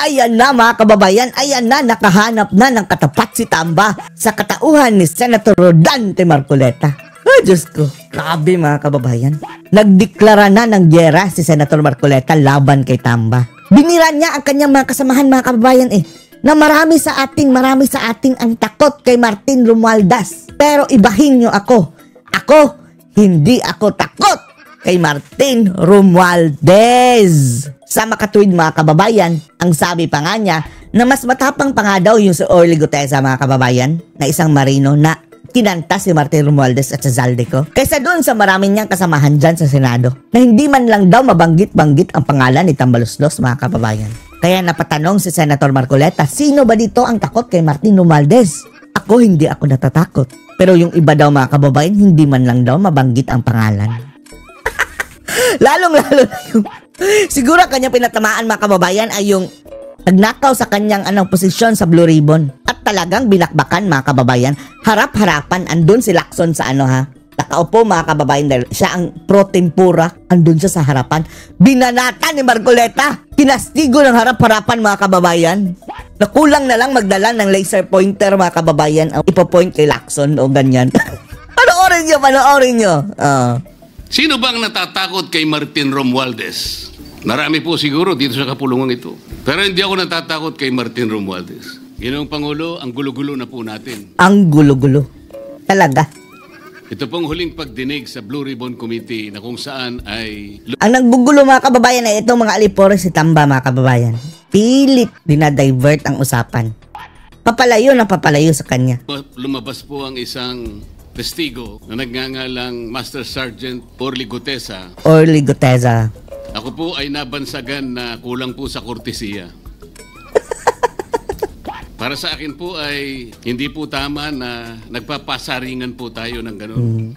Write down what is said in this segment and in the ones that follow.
Ayan na mga kababayan, ayan na, nakahanap na ng katapat si Tamba sa katauhan ni Senator Rodante Marcoleta. Diyos ko, grabe mga kababayan. Nagdeklara na ng gyera si Senator Marcoleta laban kay Tamba. Binira niya ang kanyang mga kasamahan mga kababayan na marami sa ating ang takot kay Martin Romualdez. Pero ibahin niyo ako. Hindi ako takot kay Martin Romualdez. Sa makatuwid mga kababayan, ang sabi pa nga niya na mas matapang pa nga daw yung si Orly Gutesa mga kababayan na isang marino na kinanta si Martin Romualdez at sa Zaldico kaysa doon sa maraming niyang kasamahan dyan sa Senado na hindi man lang daw mabanggit-banggit ang pangalan ni Tambaloslos mga kababayan. Kaya napatanong si Senator Marcoleta, sino ba dito ang takot kay Martin Romualdez? Hindi ako natatakot. Pero yung iba daw mga kababayan, hindi man lang daw mabanggit ang pangalan. Lalong-lalo na yung siguro kanyang pinatamaan mga kababayan ay yung nagnakaw sa kanyang posisyon sa Blue Ribbon. At talagang binakbakan mga kababayan. Harap-harapan, andun si Lacson sa nakaupo mga kababayan dahil siya ang pro tempura. Andun siya sa harapan. Binanatan ni Marcoleta. Kinastigo ng harap-harapan mga kababayan. Nakulang na lang magdala ng laser pointer mga kababayan. Ipopoint kay Lacson o ganyan. Panoorin nyo. Sino bang natatakot kay Martin Romualdez? Marami po siguro dito sa kapulungan ito. Pero hindi ako natatakot kay Martin Romualdez. Ginoong Pangulo, ang gulo-gulo na po natin. Ang gulo-gulo. Talaga. Ito pong huling pagdinig sa Blue Ribbon Committee na kung saan ay... Ang nagbugulo mga kababayan ay itong mga alipore si Tamba mga kababayan. Pilit dinadivert ang usapan. Papalayo sa kanya. Lumabas po ang isang testigo na nagngangalang Master Sergeant Orly Gutesa. Ako po ay nabansagan na kulang po sa kortesiya. Para sa akin po ay hindi po tama na nagpapasaringan po tayo ng ganun.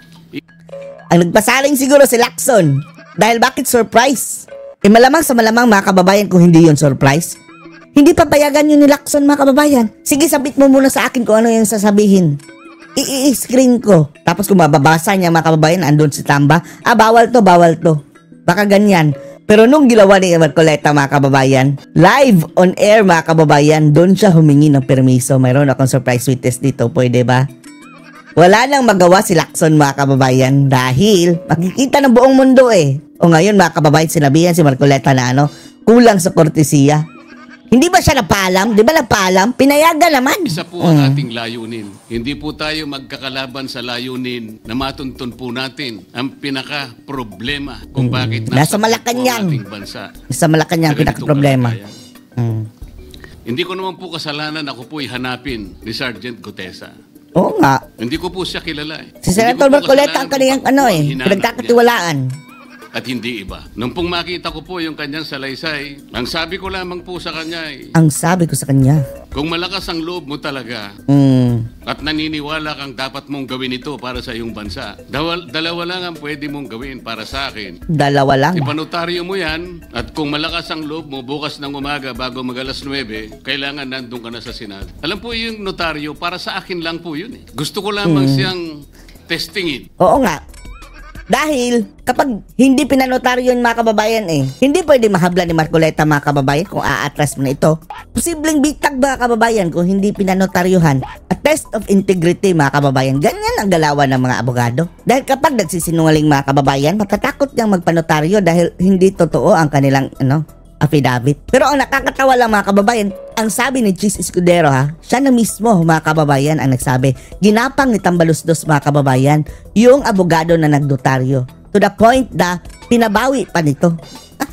Ang nagpasaring siguro si Lacson. Dahil bakit surprise? Malamang sa malamang mga kababayan kung hindi yun surprise. Hindi papayagan yun ni Lacson mga kababayan. Sige, sabit mo muna sa akin kung ano yung sasabihin. I-screen ko. Tapos kung mababasa niya mga kababayan, andun si Tamba. Bawal to. Baka ganyan. Pero nung gilawa ni Marcoleta mga kababayan, live on air mga kababayan, doon siya humingi ng permiso. Mayroon akong surprise witness dito. Pwede ba? Wala nang magawa si Lacson mga kababayan dahil makikita ng buong mundo O ngayon mga kababayan, sinabihan si Marcoleta na kulang sa kortesiya. Hindi ba siya napaalam? Di ba napaalam? Pinayagan naman. Isa po ang ating layunin. Hindi po tayo magkakalaban sa layunin na matuntun po natin ang pinaka-problema kung bakit nasa Malacanang ating bansa. Nasa Malacanang ang pinaka-problema. Hindi ko naman po kasalanan ako po hanapin ni Sergeant Gutesa. Oo nga. Hindi ko po siya kilala Si Senator Marcoleta ang kaniyang pinagkakatiwalaan. At hindi iba. Nung pong makita ko po yung kanyang salaysay, ang sabi ko lamang po sa kanya kung malakas ang loob mo talaga at naniniwala kang dapat mong gawin ito para sa iyong bansa, dalawa lang ang pwede mong gawin para sa akin. Dalawa lang? Ipanotaryo mo yan at kung malakas ang loob mo bukas ng umaga bago mag-alas 9, kailangan nandun ka na sa Senado. Alam po yung notaryo, para sa akin lang po yun Gusto ko lamang siyang testingin. Oo nga. Dahil kapag hindi pinanotaryo yun mga kababayan hindi pwede mahabla ni Marcoleta mga kababayan kung a-atras mo na ito. Posibleng bitag mga kababayan kung hindi pinanotaryuhan. A test of integrity mga kababayan. Ganyan ang galawan ng mga abogado. Dahil kapag nagsisinungaling mga kababayan, matatakot niyang magpanotaryo dahil hindi totoo ang kanilang affidavit. Pero ang nakakatawa lang mga kababayan, ang sabi ni Chis Escudero siya na mismo mga kababayan ang nagsabi, ginapang ni Tambaloslos mga kababayan yung abogado na nagnotaryo. To the point na pinabawi pa nito.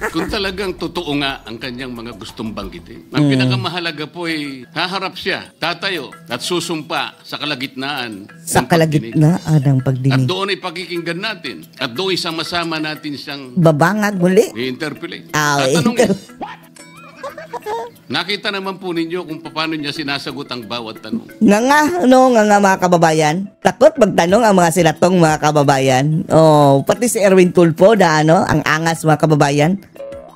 Kung talagang totoo nga ang kanyang mga gustong banggitin, ang pinakamahalaga po ay haharap siya, tatayo at susumpa sa kalagitnaan ng pagdinig. At doon ay pakikinggan natin. At doon sama-sama natin siyang babangag muli. I-interpolate. At tanongin. Nakita naman po ninyo kung paano niya sinasagot ang bawat tanong. Nga mga kababayan. Takot magtanong ang mga silatong mga kababayan. Pati si Erwin Tulfo na ang angas mga kababayan.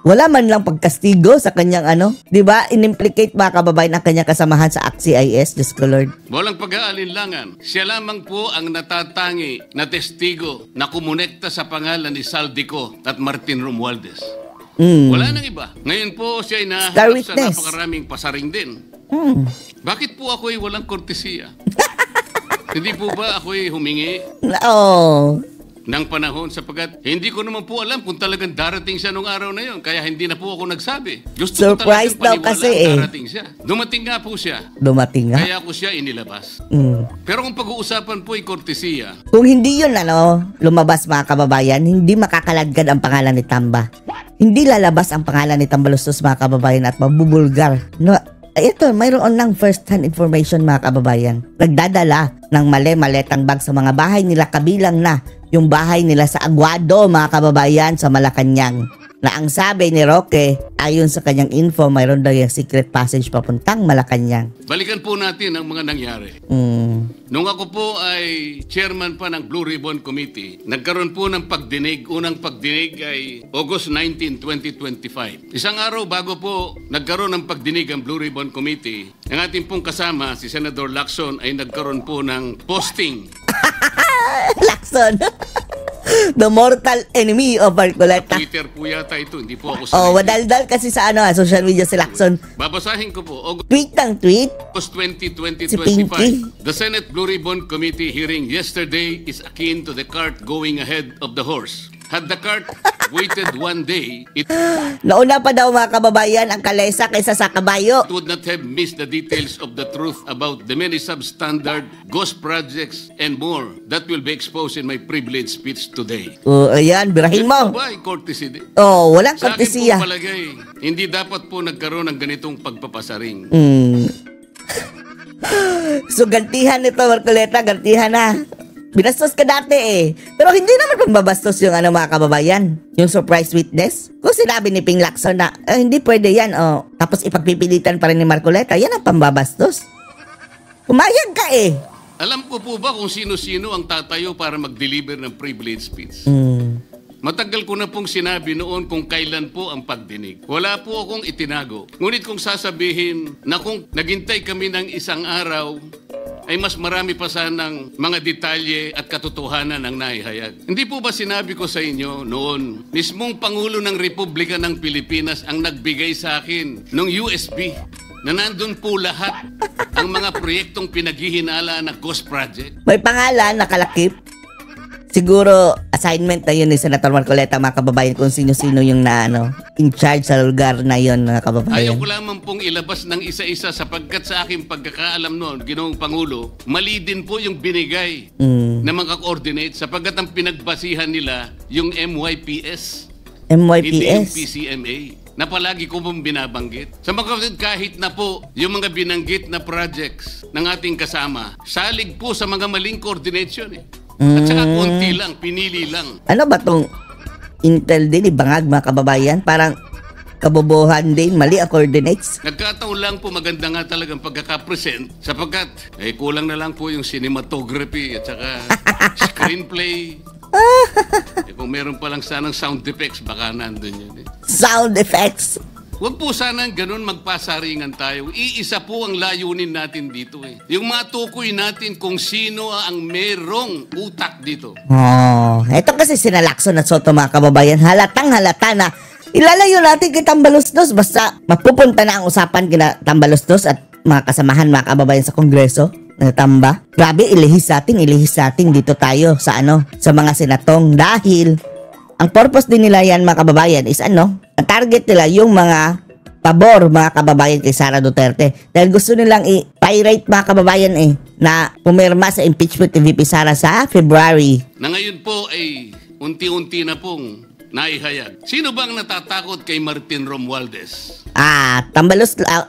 Wala man lang pagkastigo sa kanyang di ba? Inimplicate mga kababayan ang kanyang kasamahan sa ACT-CIS, Diyos ko Lord. Walang pag-aalinlangan. Siya lamang po ang natatangi na testigo na kumonekta sa pangalan ni Zaldico at Martin Romualdez. Wala nang iba. Ngayon po siya ay Star nahanap sa witness. napakaraming pasaring din. Bakit po ako'y walang kortesiya? Hindi po ba ako'y humingi Oo. ng panahon sapagkat hindi ko naman po alam kung talagang darating siya nung araw na yon. Kaya hindi na po ako nagsabi. Gusto Surprise ko talagang daw kasi paniwalaan darating siya. Dumating nga po siya. Dumating nga. Kaya ko siya inilabas. Pero kung pag-uusapan po ay kortesiya, Kung hindi yun, lumabas mga kababayan, hindi makakalagad ang pangalan ni Tamba. Hindi lalabas ang pangalan ni Tambalustos mga kababayan at mabubulgar. No, ito, mayroon ng first-hand information mga kababayan. Nagdadala ng mali-maletang bag sa mga bahay nila, kabilang na yung bahay nila sa Aguado mga kababayan sa Malacanang. Na ang sabi ni Roque, ayon sa kanyang info, mayroon daw yung secret passage papuntang Malacanang. balikan po natin ang mga nangyari. Nung ako po ay chairman pa ng Blue Ribbon Committee, nagkaroon po ng pagdinig. Unang pagdinig ay August 19, 2025. Isang araw bago po nagkaroon ng pagdinig ang Blue Ribbon Committee, ang ating pong kasama, si Senador Lacson, ay nagkaroon po ng posting. Lacson! The mortal enemy of Marcoleta. Twitter po yata ito, hindi po ako Oh, wadaldal kasi sa social media si Lacson. Babasahin ko po. Tweet ng tweet. August 20, Si Pinky. 2025. The Senate Blue Ribbon Committee hearing yesterday is akin to the cart going ahead of the horse. Had the cart waited one day, it Nauna pa daw mga kababayan ang kalesa kaysa sa kabayo. would not have missed the details of the truth about the many substandard ghost projects and more that will be exposed in my privileged speech today. Ayan, birahin mo. Ito ba ay courtesy din? Oh, walang Sa akin kortesiya. po palagay, hindi dapat po nagkaroon ng ganitong pagpapasaring. So, gantihan nito, Marcoleta, gantihan na. Binastos ka dati Pero hindi naman pambabastos yung mga kababayan. Yung surprise witness. Kung sinabi ni Ping Lacson na, hindi pwede yan, tapos ipagpipilitan pa rin ni Marcoleta, yan ang pambabastos. Pumayag ka Alam ko po ba kung sino-sino ang tatayo para mag-deliver ng privilege speech? Matagal ko na pong sinabi noon kung kailan po ang pagdinig. Wala po akong itinago. Ngunit kung sasabihin na kung naghintay kami ng isang araw, ay mas marami pa sanang mga detalye at katotohanan ang naihayag. Hindi po ba sinabi ko sa inyo noon, mismong Pangulo ng Republika ng Pilipinas ang nagbigay sa akin ng USB na nandun po lahat ang mga proyektong pinaghihinala na ghost project? May pangalan, nakalakip. Siguro, assignment na yun ni Senator Marcoleta, mga kababayan, kung sino-sino yung in charge sa lugar na yun, mga kababayan. Ayaw ko lamang pong ilabas ng isa-isa sapagkat sa aking pagkakaalam noon, Ginoong Pangulo, mali din po yung binigay na mga coordinates sapagkat ang pinagbasihan nila yung MYPS. Hindi yung PCMA na palagi ko pong binabanggit. Sa mga kapatid, kahit na po yung mga binanggit na projects ng ating kasama, salig po sa mga maling coordination At saka konti lang, pinili lang. Ano ba tong Intel din, bangag mga kababayan? Parang kabobohan din, mali ang coordinates. Nagkataon lang po maganda nga talagang pagkakapresent sapagkat kulang na lang po yung cinematography at saka screenplay. Kung meron pa lang sanang sound effects, baka nandun yun Sound effects? Huwag po sanang ganun magpasaringan tayo. Iisa po ang layunin natin dito Yung matukoy natin kung sino ang merong utak dito. Eto kasi sina Lacson at Soto mga kababayan, halatang halata na ilalayo natin kay Tambalustos basta mapupunta na ang usapan kina Tambalustos at mga kasamahan mga kababayan sa Kongreso na Tamba. Grabe, ilihis natin dito tayo sa sa mga senatong dahil ang purpose din nila yan mga kababayan is ang target nila yung mga pabor mga kababayan kay Sara Duterte. Dahil gusto nilang i-pirate mga kababayan na pumirma sa impeachment ni VP Sara sa February. Na ngayon po ay unti-unti na pong naihayag. Sino bang natatakot kay Martin Romualdez?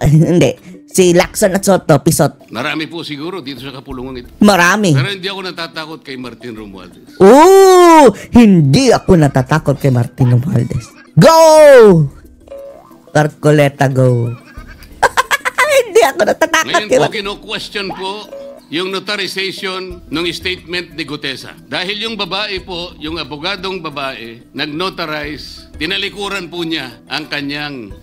Hindi. Si Lacson at Soto, pisot. Marami po siguro dito sa kapulungan ito. Marami. Pero hindi ako natatakot kay Martin Romualdez. Hindi ako natatakot kay Martin Romualdez. Go! Marcoleta, go. Hindi ako natatakot. Ngayon po, kino-question po yung notarization ng statement ni Gutesa. Dahil yung babae po, yung abogadong babae, nag-notarize, tinalikuran po niya ang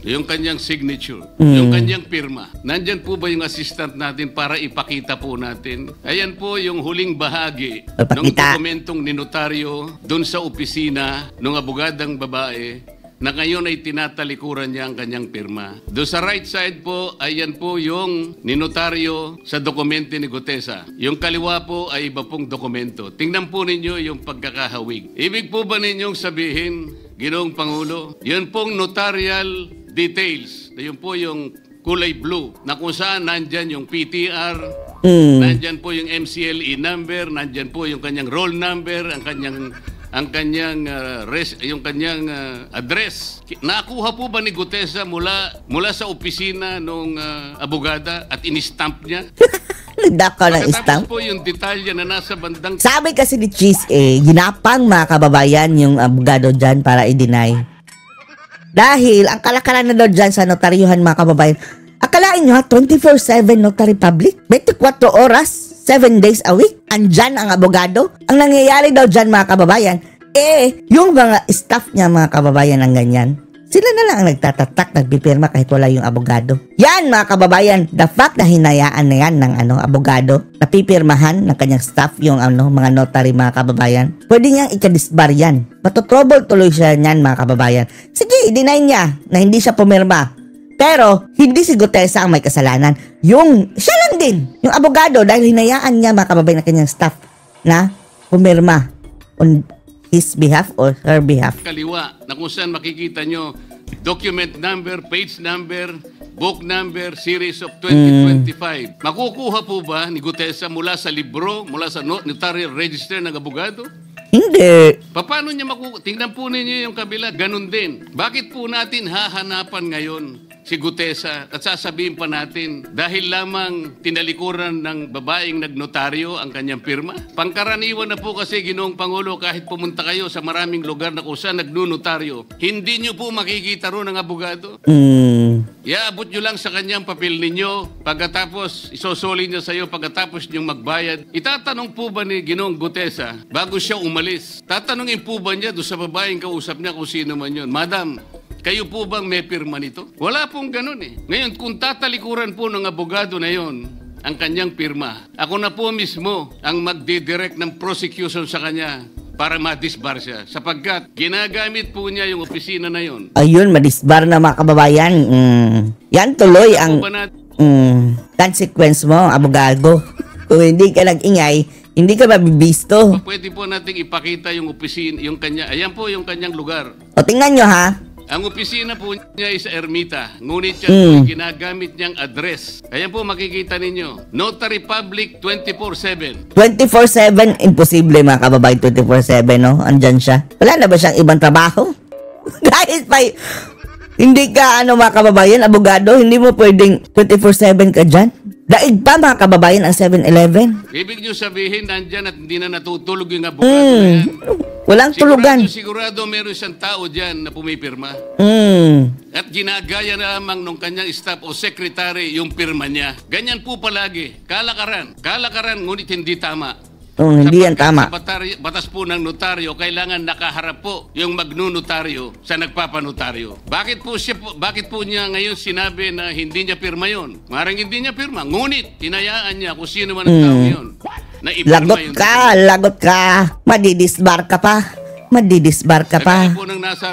yung kanyang signature, yung kanyang pirma. Nandyan po ba yung assistant natin para ipakita po natin? Ayan po yung huling bahagi ng dokumentong ninotaryo doon sa opisina ng abogadang babae na ngayon ay tinatalikuran niya ang kanyang pirma. Do sa right side po, ayan po yung ninotaryo sa dokumento ni Gutesa. Yung kaliwa po ay iba pong dokumento. Tingnan po ninyo yung pagkakahawig. Ibig po ba ninyong sabihin, Ginoong Pangulo, yun pong notarial details, yun po yung kulay blue, na kung saan nandyan yung PTR, nandyan po yung MCLE number, nandyan po yung kanyang roll number, yung kanyang address. Nakuha po ba ni Gutesa mula sa opisina ng abogada at in-stamp niya? Nagdaka ng stamp? Tapos po yung detalye na nasa bandang... Sabi kasi ni Cheese ginapang mga kababayan yung abogado dyan para i-deny. Dahil ang kalakaran na daw dyan sa notaryuhan mga kababayan, akalain nyo ha, 24/7 notary public, 24 oras, 7 days a week, andyan ang abogado. Ang nangyayari daw dyan mga kababayan, yung mga staff niya mga kababayan ng ganyan, sila na lang ang nagtatatak, nagpipirma kahit wala yung abogado. Yan mga kababayan, the fact na hinayaan na yan ng abogado, napipirmahan ng kanyang staff yung mga notary mga kababayan, pwede niyang ikadisbar yan. Matotrouble tuloy siya yan mga kababayan. Sige, i-deny niya na hindi siya pumirma. Pero, hindi si Gutesa ang may kasalanan. Siya lang din, yung abogado, dahil hinayaan niya mga kababayan ng kanyang staff na pumirma on his behalf or her behalf. Kaliwa, na kung saan makikita nyo, document number, page number, book number, series of 2025. Makukuha po ba ni Gutesa mula sa libro, mula sa notarial register ng abogado? Hindi. Paano niya tingnan po ninyo yung kabila, ganun din. Bakit po natin hahanapan ngayon si Gutesa at sasabihin pa natin dahil lamang tinalikuran ng babaeng nagnotaryo ang kanyang pirma? Pangkaraniwan na po kasi, Ginoong Pangulo, kahit pumunta kayo sa maraming lugar na kung saan nagnunotaryo, hindi nyo po makikita ron ang abogado. Iaabot nyo lang sa kanyang papel ninyo, pagkatapos isosoli niya sa iyo, pagkatapos nyo magbayad. Itatanong po ba ni Ginoong Gutesa bago siya umalis? Tatanungin po ba niya doon sa babaeng kausap niya kung sino man yun, Madam, kayo po bang may pirma nito? Wala pong ganun eh. Ngayon, kung tatalikuran po ng abogado na yon ang kanyang pirma, ako na po mismo ang magdidirect ng prosecution sa kanya para madisbar siya. Sapagkat ginagamit po niya yung opisina na yon. Ayun, madisbar na mga kababayan. Yan tuloy ang consequence mo, abogado. Kung hindi ka nag-ingay, hindi ka mabibisto. Pwede po nating ipakita yung opisina, yung kanya. Ayan po yung kanyang lugar. O tingnan nyo ha. Ang opisina po niya ay sa Ermita. Ngunit yan po yung ginagamit niyang address. Ayan po makikita ninyo. Notary Public 24/7. 24/7, imposible mga kababayan, 24/7, no? Andyan siya. Wala na ba siyang ibang trabaho? Guys, hindi ka, mga kababayan, abogado, hindi mo pwedeng 24/7 ka dyan. Daig pa mga kababayan ang 7-Eleven. Ibig nyo sabihin, nandyan at hindi na natutulog yung abogado na yan. Walang tulugan. Sigurado meron isang tao dyan na pumipirma. At ginagaya na lamang nung kanyang staff o secretary yung pirma niya. Ganyan po palagi. Kalakaran. Kalakaran, ngunit hindi tama. Hindi yan tama. Sa batas po ng notaryo, kailangan nakaharap po yung magnunotaryo sa nagpapanotaryo. Bakit po niya ngayon sinabi na hindi niya pirma yon? Marang hindi niya pirma. Ngunit, hinayaan niya kung sino man ang tao yun. Lagot ka. Madidisbar ka pa.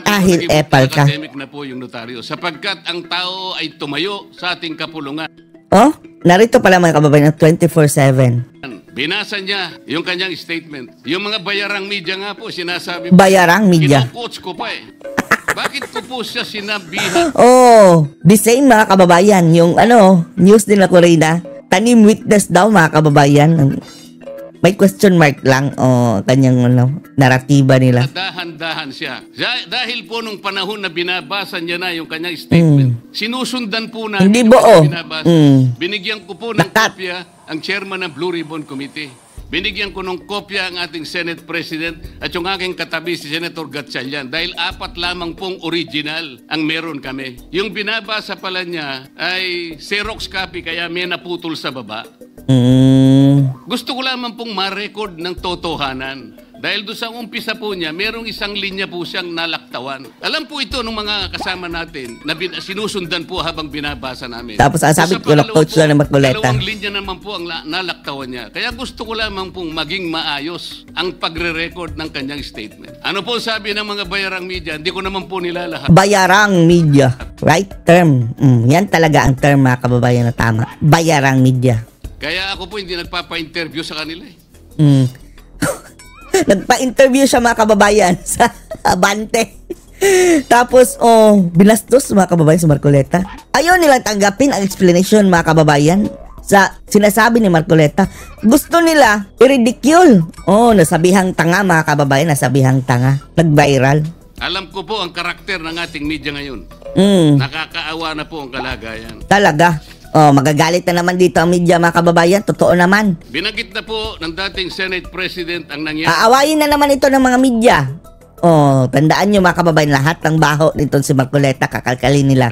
Ahil epal ka. Academic na po yung notaryo. Sapagkat ang tao ay tumayo sa ating kapulungan. Oh, narito pala mga kababayan, 24/7. Binasa niya yung kanyang statement. Yung mga bayarang media nga po, sinasabi po. Bayarang media? Kino-coach ko pa eh. Bakit ko po siya sinabihan? The same mga kababayan. Yung news din na Corina, tanim witness daw mga kababayan. May question mark lang kanyang naratiba nila. Dahan-dahan siya. Dahil po nung panahon na binabasa niya na yung kanyang statement, sinusundan po namin hindi yung buo. binabasa. Binigyan ko po ng kopya ang chairman ng Blue Ribbon Committee. Binigyan ko ng kopya ang ating Senate President at yung aking katabi si Senator Gatchalian dahil 4 lamang pong original ang meron kami. Yung binabasa pala niya ay Xerox copy kaya may naputol sa baba. Gusto ko lamang pong ma-record ng totohanan. Dahil doon sa umpisa po niya, merong isang linya po siyang nalaktawan. Alam po ito ng mga kasama natin na sinusundan po habang binabasa namin. Tapos sabi ko na coach na Marcoleta. Dalawang linya naman po ang nalaktawan niya. Kaya gusto ko lamang pong maging maayos ang pagre-record ng kanyang statement. Ano po sabi ng mga bayarang media? Hindi ko naman po nilalahat. Bayarang media. Right term. Yan talaga ang term, mga kababayan, na tama. Bayarang media. Kaya ako po hindi nagpapa-interview sa kanila eh. Nagpa-interview siya, mga kababayan, sa Abante. Tapos, binastos, mga kababayan, sa Marcoleta. Ayaw nilang tanggapin ang explanation, mga kababayan, sa sinasabi ni Marcoleta. Gusto nila i-ridicule. Nasabihang tanga, mga kababayan, nasabihang tanga. Nag-viral. Alam ko po ang karakter ng ating media ngayon. Nakakaawa na po ang kalagayan. Talaga. Magagalit na naman dito ang media, mga kababayan. Totoo naman. Binanggit na po ng dating Senate President ang nangyari. Aawayin na naman ito ng mga media. Tandaan nyo, mga kababayan, lahat ng baho nito si Marcoleta, kakalkalin nila.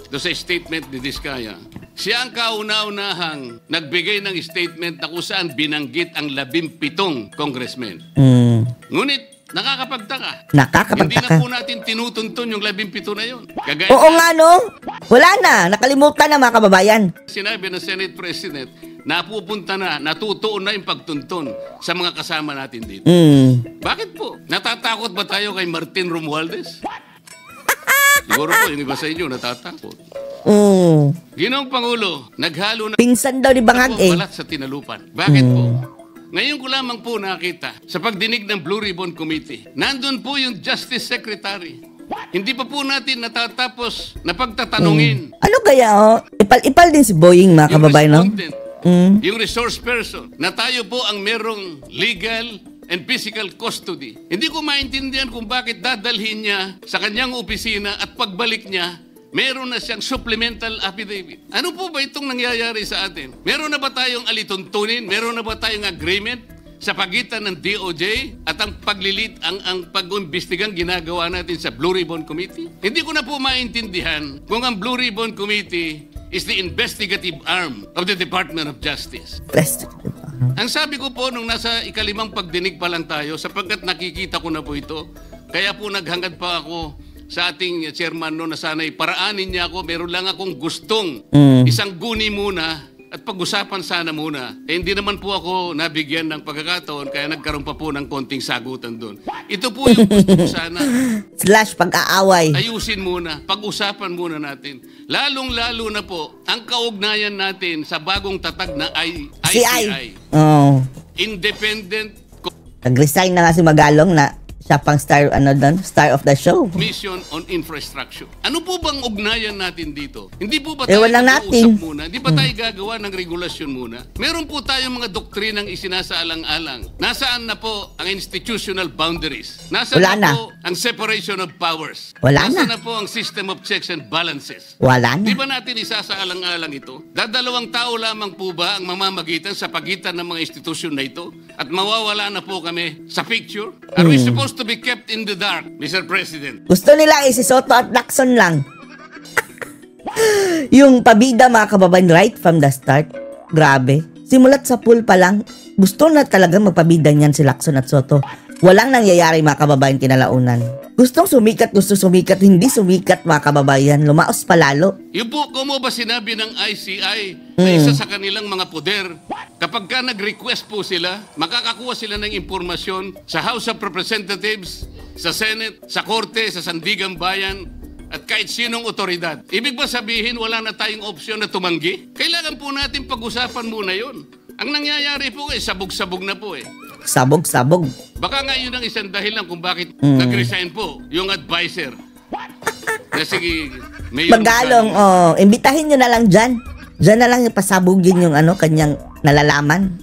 Doon sa statement ni Diskaya, siya ang kauna-unahang nagbigay ng statement na kung saan binanggit ang 17 congressmen. Ngunit, nakakapagtaka. Hindi na po natin tinutuntun yung 17 na yun. Oo nga, no? Wala na. Nakalimutan na, mga kababayan. Sinabi ng Senate President, napupunta na, natutuon na yung pagtuntun sa mga kasama natin dito. Bakit po? Natatakot ba tayo kay Martin Romualdez? Siguro po, yung iba sa inyo natatakot. Ginoong Pangulo, naghalo na pinsan daw ni Bangag balat sa tinalupan. Bakit po? Ngayon ko lamang po nakita sa pagdinig ng Blue Ribbon Committee. Nandun po yung Justice Secretary. Hindi pa po natin natatapos na pagtatanungin. Ano kaya, ipal-ipal din si Boying, mga kababayan, no? Yung resource person na tayo po ang merong legal and physical custody. Hindi ko maintindihan kung bakit dadalhin niya sa kanyang opisina at pagbalik niya, meron na siyang supplemental affidavit. Ano po ba itong nangyayari sa atin? Meron na ba tayong alituntunin? Meron na ba tayong agreement sa pagitan ng DOJ at ang pag-imbestigang ginagawa natin sa Blue Ribbon Committee? Hindi ko na po maintindihan kung ang Blue Ribbon Committee is the investigative arm of the Department of Justice. Ang sabi ko po nung nasa ikalimang pagdinig pa lang tayo, sapagkat nakikita ko na po ito, kaya po naghangad pa ako sa ating chairman no, na sana'y paraanin niya ako, meron lang akong gustong isang guni muna at pag-usapan sana muna. Hindi naman po ako nabigyan ng pagkakataon kaya nagkaroon pa po ng konting sagutan doon. Ito po yung gusto ko sana. / pag-aaway. Ayusin muna, pag-usapan muna natin. Lalong-lalo na po ang kaugnayan natin sa bagong tatag na ICI. Independent Nag-resign na nga si Magalong na siya pang star of the show. Mission on Infrastructure. Ano po bang ugnayan natin dito? Hindi po ba tayo natin muna? Hindi ba tayo gagawa ng regulasyon muna? Meron po tayong mga doktrinang isinasaalang-alang. Nasaan na po ang institutional boundaries? Nasaan na po ang separation of powers? Nasaan na po ang system of checks and balances? Wala na. Di ba natin isasaalang-alang ito? Dadalawang tao lamang po ba ang mamamagitan sa pagitan ng mga institusyon na ito? At mawawala na po kami sa picture? Are we supposed to be kept in the dark, Mr. President? Gusto nila si Soto at Lacson lang. Yung pabida, mga kababayan, right from the start. Grabe. Simulat sa pool pa lang, gusto na talaga magpabida niyan si Lacson at Soto. Walang nangyayari, mga kababayan, kinalaunan. Gusto sumikat, hindi sumikat, mga kababayan. Lumaos palalo. Yung po, kung mo ba sinabi ng ICI na isa sa kanilang mga poder, kapag ka nag-request po sila, makakakuha sila ng impormasyon sa House of Representatives, sa Senate, sa Korte, sa Sandigang Bayan, at kahit sinong otoridad. Ibig ba sabihin wala na tayong opsyon na tumanggi? Kailangan po natin pag-usapan muna yun. Ang nangyayari po sabog-sabog na po . Sabog-sabog. Baka nga yun ang isang dahilan kung bakit nag-resign po yung advisor. Na sige, Magalong, imbitahin nyo na lang dyan. Dyan na lang pasabugin yung kanyang nalalaman.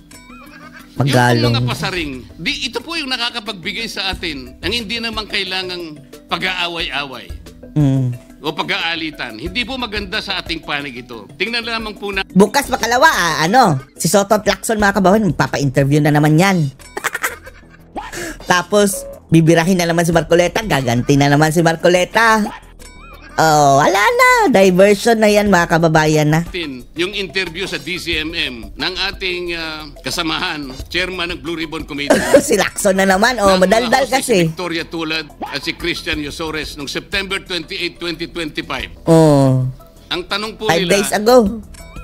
Magalong. Yung mga pasaring, ito po yung nakakapagbigay sa atin ng hindi naman kailangang pag-aaway-away. O pag-aalitan. Hindi po maganda sa ating panig ito. Tingnan lamang po na... Bukas makalawa, si Soto at Lacson, mga kababayan, magpapa-interview na naman yan. Tapos, bibirahin na naman si Marcoleta, gaganti na naman si Marcoleta. Oh, wala na. Diversion na yan, mga kababayan na. Yung interview sa DCMM ng ating kasamahan, chairman ng Blue Ribbon Committee. Si Lacson na naman. Oh, madaldal kasi. Si Victoria Tulad at si Christian Yosores noong September 28, 2025. Oh. Ang tanong po 5 nila, days ago.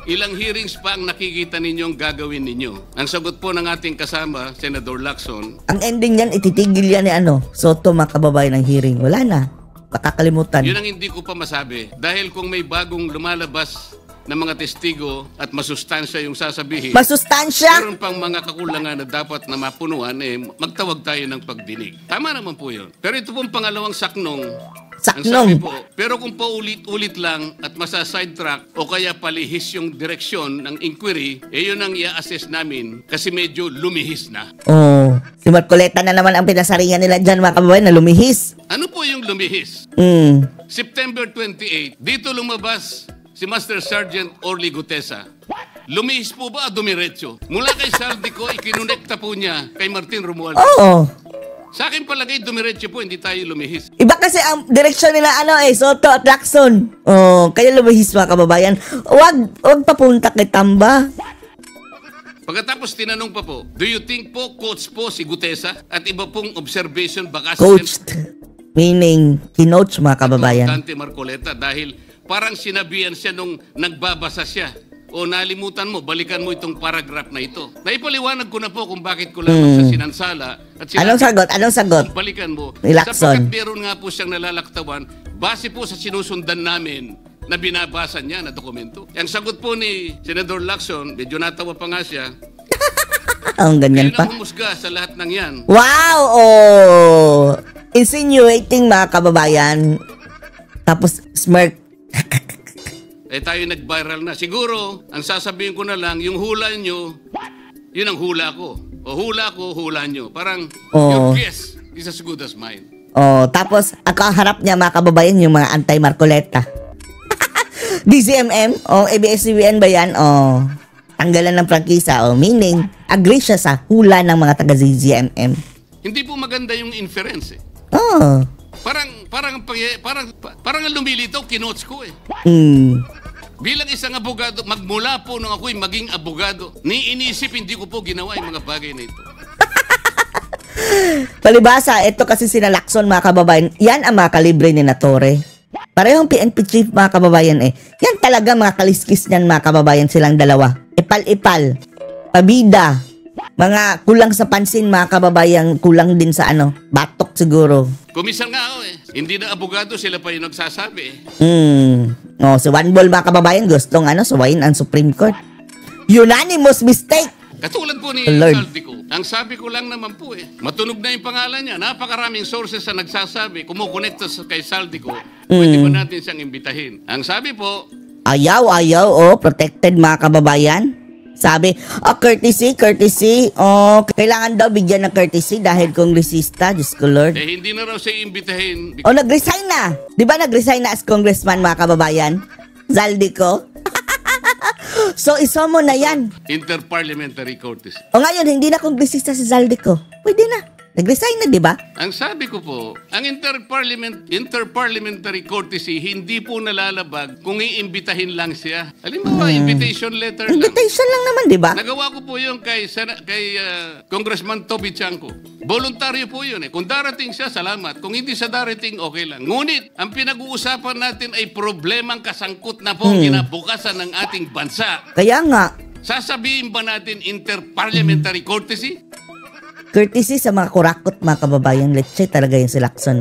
ilang hearings pa ang nakikita ninyong gagawin ninyo? Ang sagot po ng ating kasama, Senador Lacson. Ang ending niyan, ititigil yan ni Soto, mga kababayan, ng hearing. Wala na. Makakalimutan. Yun ang hindi ko pa masabi. Dahil kung may bagong lumalabas na mga testigo at masustansya yung sasabihin. Masustansya? Meron pang mga kakulangan na dapat na mapunuan, magtawag tayo ng pagdinig. Tama naman po yun. Pero ito pong pangalawang saknong. Ang sabi po, pero kung paulit-ulit lang at masa-sidetrack o kaya palihis yung direksyon ng inquiry, yun ang i-assess namin kasi medyo lumihis na. Oh, si Marcoleta na naman ang pinasaringan nila dyan, mga kababayan, na lumihis. Ano po yung lumihis? September 28, dito lumabas si Master Sergeant Orly Gutesa. Lumihis po ba o dumiretso? Mula kay Saldico, ikinonekta po niya kay Martin Romualdez. Oo. Sa akin palagay, dumiretso po, hindi tayo lumihis. Iba kasi ang direksyon nila, Soto at Lacson. Oh, kaya lumihis, mga kababayan. Wag papunta kay Tamba. Pagkatapos tinanong pa po, do you think po coach po si Gutesa at iba pong observation baka coached, meaning kinoach, mga kababayan. Dante Marcoleta dahil parang sinabihan siya nung nagbabasa siya. O nalimutan mo, balikan mo itong paragraph na ito. Naipaliwanag ko na po kung bakit ko lamang sa sinansala. At Anong sagot? Balikan mo. Lacson. Sapagkat meron nga po siyang nalalaktawan, base po sa sinusundan namin na binabasa niya na dokumento. Ang sagot po ni Senador Lacson, medyo natawa pa nga siya. Ang ganyan pa? Kaya na humusga sa lahat ng yan. Wow! Oh! Insinuating, mga kababayan. Tapos smirk. Tayo nag-viral na. Siguro, ang sasabihin ko na lang, yung hula nyo, yun ang hula ko. O hula ko, hula nyo. Parang, your guess is as good as mine. Oh, tapos, ang kaharap niya, mga kababayan, yung mga anti-Marcoleta. DCMM, ABS-CBN ba yan? Tanggalan ng prangkisa, meaning, agree siya sa hula ng mga taga-DCMM. Hindi po maganda yung inference, Parang lumilitaw, kinots ko Bilang isang abogado, magmula po nung ako'y maging abogado, inisip hindi ko po ginawa yung mga bagay na ito. Palibasa, ito kasi sina Lacson, mga kababayan, yan ang mga kalibre ni Natore. Parehong PNP chief, mga kababayan Yan talaga mga kaliskis niyan, mga kababayan, silang dalawa. Ipal-ipal, pabida, mga kulang sa pansin, mga kababayan, kulang din sa batok siguro. Kumisan nga ako Hindi na abogado, sila pa yung nagsasabi si One Ball, mga kababayan, gustong suwayin ang Supreme Court. Unanimous mistake! Katulad po ni Saldico. Ang sabi ko lang naman po matunog na yung pangalan niya. Napakaraming sources na nagsasabi, kumukonekta kay Saldico, pwede ba natin siyang imbitahin? Ang sabi po, ayaw, protected, mga kababayan. Sabi, courtesy. Kailangan daw bigyan ng courtesy dahil kongresista, Diyos ko Lord. Hindi na raw siya imbitahin. Nag-resign na. Di ba nag-resign na as congressman, mga kababayan? Zaldico. So, isomo na yan. Interparliamentary courtesy. Ngayon, hindi na kongresista si Zaldico. Pwede na. Nag-resign na, di ba? Ang sabi ko po, ang interparliamentary courtesy hindi po nalalabag kung iimbitahin lang siya. Halimbawa, invitation letter lang. Invitation lang naman, di ba? Nagawa ko po yun kay Congressman Toby Chanco. Voluntaryo po yun Kung darating siya, salamat. Kung hindi siya darating, okay lang. Ngunit, ang pinag-uusapan natin ay problemang kasangkot na po kinabukasan ng ating bansa. Kaya nga. Sasabihin ba natin interparliamentary courtesy? Courtesy sa mga kurakot, mga kababayan. Let's say talaga yung si Lacson,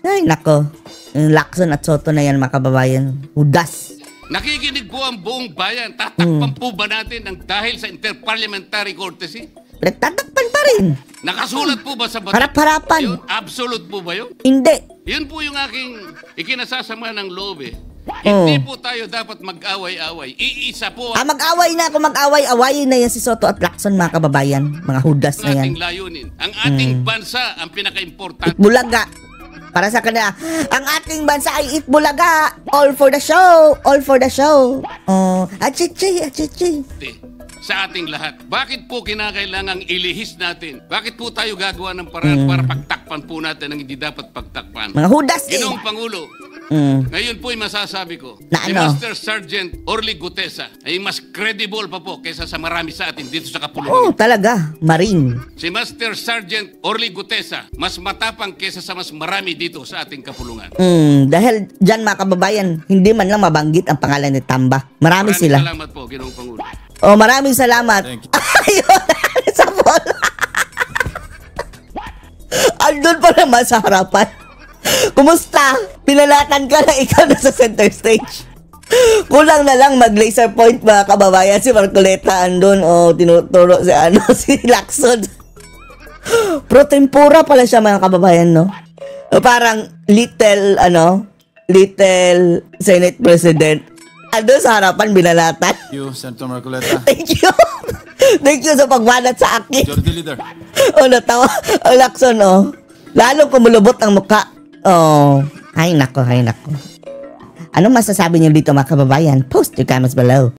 Ay, nako. Yung Lacson at Soto na yan, mga kababayan. Hudas. Nakikinig po ang buong bayan. Tatakpan po ba natin dahil sa interparliamentary courtesy? Tatakpan pa rin. Nakasulat po ba sa batas? Harap-harapan. Absolute po ba yun? Hindi. Yun po yung aking ikinasasama ng loob Hindi po tayo dapat mag-away-away. Iisa po mag-away na ako, mag-away-awayin na yan si Soto at Lacson, mga kababayan. Mga hudas na yan. Ating layunin. Ang ating bansa ang pinaka-importante. Itbulaga. Para sa kanila, ang ating bansa ay Itbulaga. All for the show. All for the show. Achichi. Sa ating lahat. Bakit po kinakailangang ilihis natin? Bakit po tayo gagawa ng paraan para pagtakpan po natin ang hindi dapat pagtakpan? Mga hudas Ginoong Pangulo, Ngayon po ay masasabi ko, Na si ano? Master Sergeant Orly Gutesa ay mas credible pa po kaysa sa marami sa atin dito sa Oh, kapulungan. talaga. Marine. Si Master Sergeant Orly Gutesa mas matapang kaysa sa mas marami dito sa ating kapulungan. Dahil dyan mga kababayan, hindi man lang mabanggit ang pangalan ni Tamba. Marami Maraming sila. salamat po, Ginoong Pangulo. Oh, maraming salamat. Thank you. Ayun, sa bola. Andun pa naman sa harapan. Kumusta? Pinalatan ka na ikaw na sa center stage. Kulang na lang mag-laser point mga kababayan. Si Marcoleta andun. O, tinuturo si si Lacson. Pro tempura pala siya mga kababayan, no? O, parang little Senate President. Andun sa harapan, binalatan. Thank you, Senator Marcoleta. Thank you. Thank you sa pagbanat sa akin. Majority Leader. Oh, natawa. Oh, Lacson, oh. Lalong kumulubot ang mukha. Oh. Ay, nako, ay, nako. Anong masasabi niyo dito mga kababayan? Post your comments below.